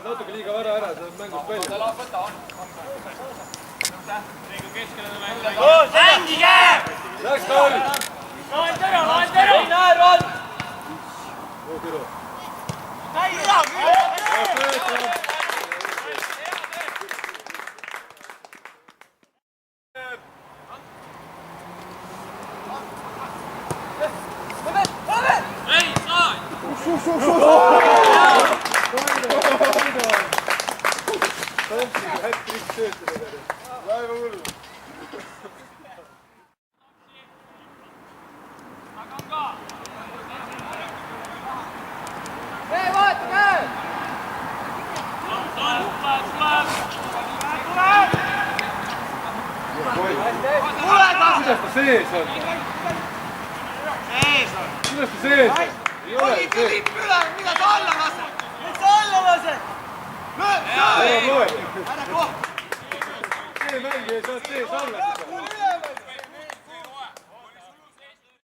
natuke liiga vara ära, see on mängust välja. Mängige! Läks Kaari! Loen tera! Ei näe, Ron! Oo, Tiro. Kuidas ta sees on? Kuidas ta sees on? Ei ole sees. Mida sa alla lased? Mis sa alla lased? Ära loe. See mängija ei saa sees alla.